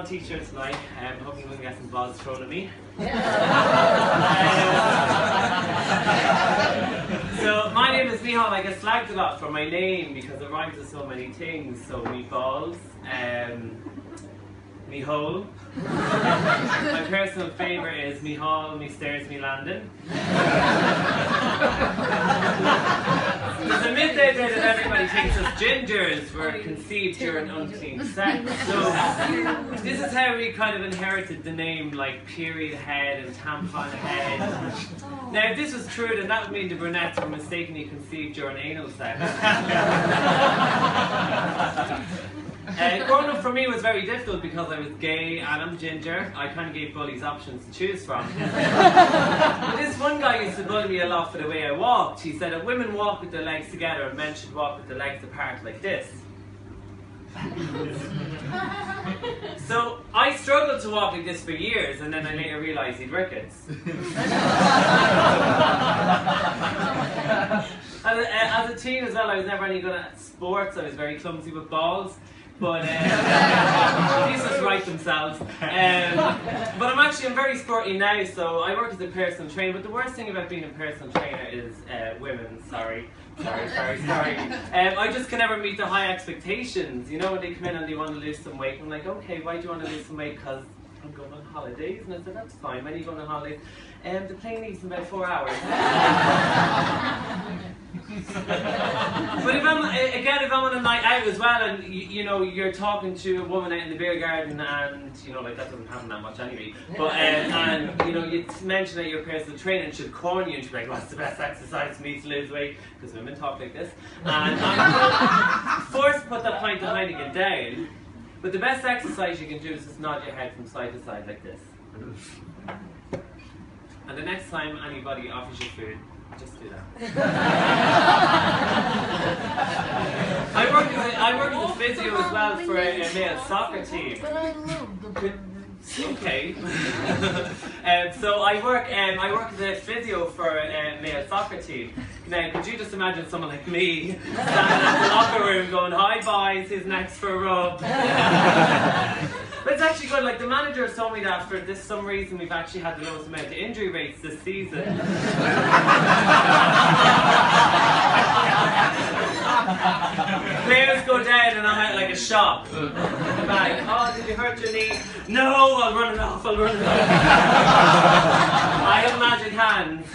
football teacher tonight. I'm hoping we can get some balls thrown at me. So my name is Michèal. I get slagged a lot for my name because it rhymes with so many things. So meatballs, me hole. My personal favourite is me hall, me stairs, me landing. There's a myth out there that everybody thinks us gingers were conceived during unclean sex. So this is how we kind of inherited the name like period head and tampon head. Now if this was true, then that would mean the brunettes were mistakenly conceived during anal sex. Growing up for me was very difficult because I was gay and I'm ginger. I kind of gave bullies options to choose from. But this one guy used to bully me a lot for the way I walked. He said that women walk with their legs together and men should walk with their legs apart like this. So I struggled to walk like this for years, and then I later realised he'd rickets. As a teen as well, I was never any good at sports. I was very clumsy with balls. But these just write themselves. But I'm very sporty now, so I work as a personal trainer. But the worst thing about being a personal trainer is women. Sorry. I just can never meet the high expectations. You know, when they come in and they want to lose some weight, I'm like, okay, why do you want to lose some weight? Because I'm going on holidays. And I said, that's fine. When are you going on holidays? The plane leaves in about 4 hours. But if I'm on a night out as well, and you know you're talking to a woman out in the beer garden, and you know like that doesn't happen that much anyway. But and you know you mention that your personal trainer and she'll corner you and she'll be like, "What's the best exercise for me to lose weight?" Because women talk like this, and I'm forced to put that pint of Heineken down. But the best exercise you can do is just nod your head from side to side like this. And the next time anybody offers you food, just do that. I work as a physio as well for a male soccer team. Okay. So I work as a physio for a male soccer team. Now, could you just imagine someone like me standing in the locker room going, "Hi boys, who's next for a rub?" But it's actually good. Like the manager has told me that for some reason we've actually had the lowest amount of injury rates this season. Players go down and I'm out like a shop. Like, "Oh, did you hurt your knee?" "No, I'll run it off. I have magic hands."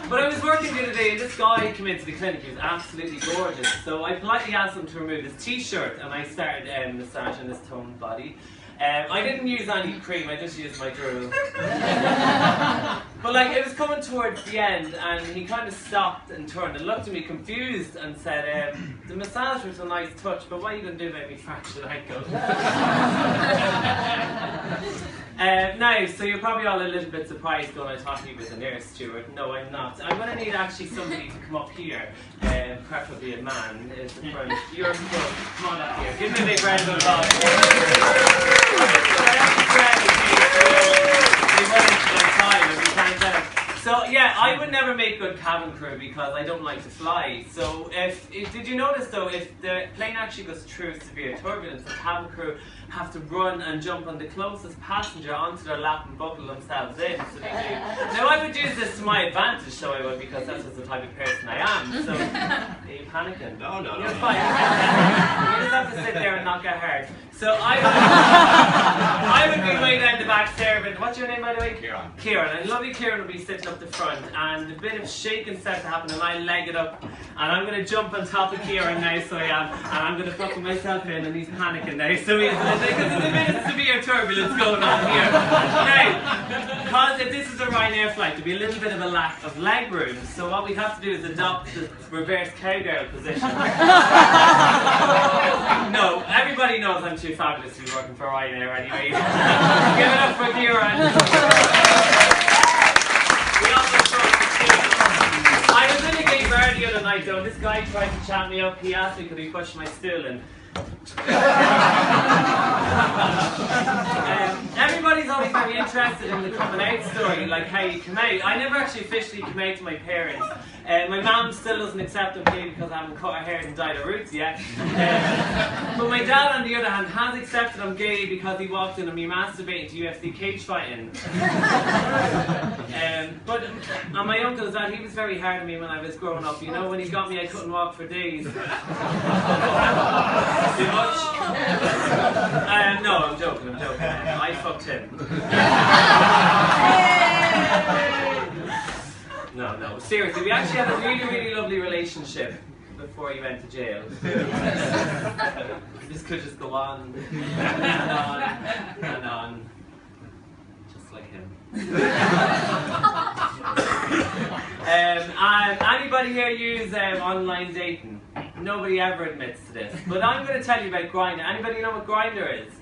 But I was working the other day and this guy came into the clinic. He was absolutely gorgeous. So I politely asked him to remove his t-shirt and I started massaging his toned body. I didn't use any cream, I just used my drool. But like it was coming towards the end and he kind of stopped and turned and looked at me confused and said, "The massage was a nice touch, but what are you going to do about me fractured ankle?" Now, so you're probably all a little bit surprised when I thought he was a nurse steward. No, I'm not. I'm going to need actually somebody to come up here, preferably a man, is the front. You're good. Come on up here. Give me a big round of applause. So yeah, I would never make good cabin crew because I don't like to fly. So if did you notice though, if the plane actually goes through severe turbulence, the cabin crew have to run and jump on the closest passenger onto their lap and buckle themselves in. So they do. Now I would use this to my advantage, so I would, because that's just the type of person I am. So are you panicking? No. You're fine. You just have to sit there and not get hurt. So I would be way down the back serving. What's your name, by the way? Kieran. And lovely Kieran will be sitting up the front, and a bit of shaking starts to happen, and I leg it up, and I'm going to jump on top of Kieran now, so I am, and I'm going to buckle myself in, and he's panicking now, so he's, because there's a bit of severe turbulence going on here. Now, because if this is a Ryanair flight, there'll be a little bit of a lack of leg room, so what we have to do is adopt the reverse cowgirl position. No, everybody knows I'm too fabulous to be working for Ryanair anyway. Give it up for Kieran. I was in a gay bar the other night though, this guy tried to chat me up. He asked me could he push my stool in. everybody's always very interested in the coming out story, like how you come out. I never actually officially came out to my parents. My mum still doesn't accept I'm gay because I haven't cut her hair and dyed her roots yet. But my dad, on the other hand, has accepted I'm gay because he walked in on me masturbating to UFC cage fighting. But and my uncle's dad, he was very hard on me when I was growing up. You know, when he got me, I couldn't walk for days. Too much? No, I'm joking. I fucked him. No, seriously, we actually had a really lovely relationship before he went to jail. This could just go on and on, just like him. And anybody here use online dating? Nobody ever admits to this, but I'm going to tell you about Grindr. Anybody know what Grindr is?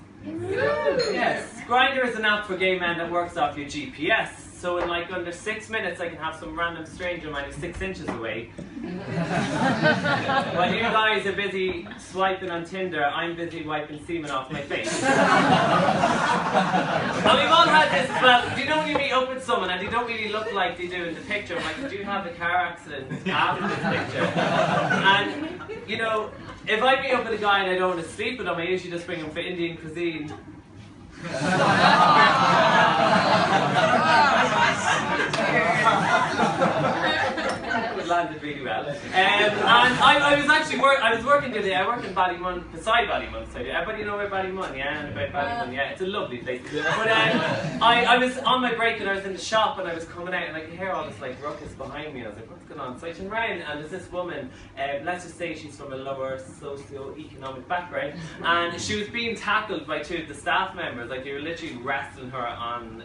Yes. Grindr is an app for gay men that works off your GPS. So in like under 6 minutes I can have some random stranger minus 6 inches away. While you guys are busy swiping on Tinder, I'm busy wiping semen off my face. And we've all had this as well. Do you know when you meet up with someone and they don't really look like they do in the picture? I'm like, did you have a car accident after this picture? And, you know, if I meet up with a guy and I don't want to sleep with him, I usually just bring him for Indian cuisine. It landed really well. And I was actually working today. I work in Ballymun, beside Ballymun. So everybody know about Ballymun, yeah? And about Ballymun, yeah. It's a lovely place. But I was on my break and I was in the shop and I was coming out and I could hear all this like ruckus behind me. I was like, what's going on? So I turned around and there's this woman. Let's just say she's from a lower socio-economic background, and she was being tackled by 2 of the staff members. Like they were literally wrestling her on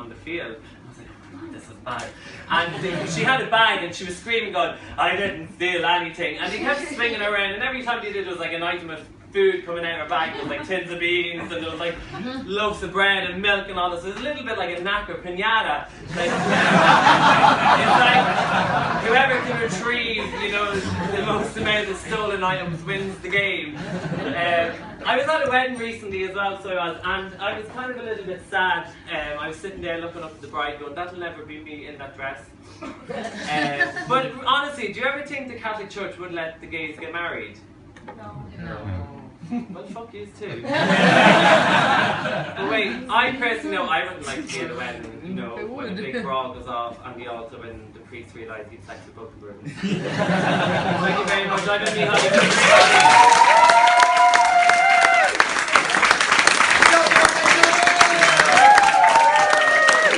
the field. I was like, oh my God, this is bad. And she had a bag and she was screaming, going, I didn't steal anything. And they kept swinging her around, and every time they did, there was like an item of food coming out of her bag. There was like tins of beans, and there was like loaves of bread and milk and all this. It was a little bit like a knacker pinata. Like, it's like whoever can retrieve, you know, the most amount of stolen items wins the game. I was at a wedding recently as well, so I was, and I was kind of a little bit sad. I was sitting there looking up at the bride going, that'll never be me in that dress. But honestly, do you ever think the Catholic Church would let the gays get married? No. Well, fuck yous too. But wait, I personally know I wouldn't like to be at a wedding, you know, when a big brawl goes off on the altar when the priest realised he'd sex with both the grooms. Thank you very much. I've been Michèal.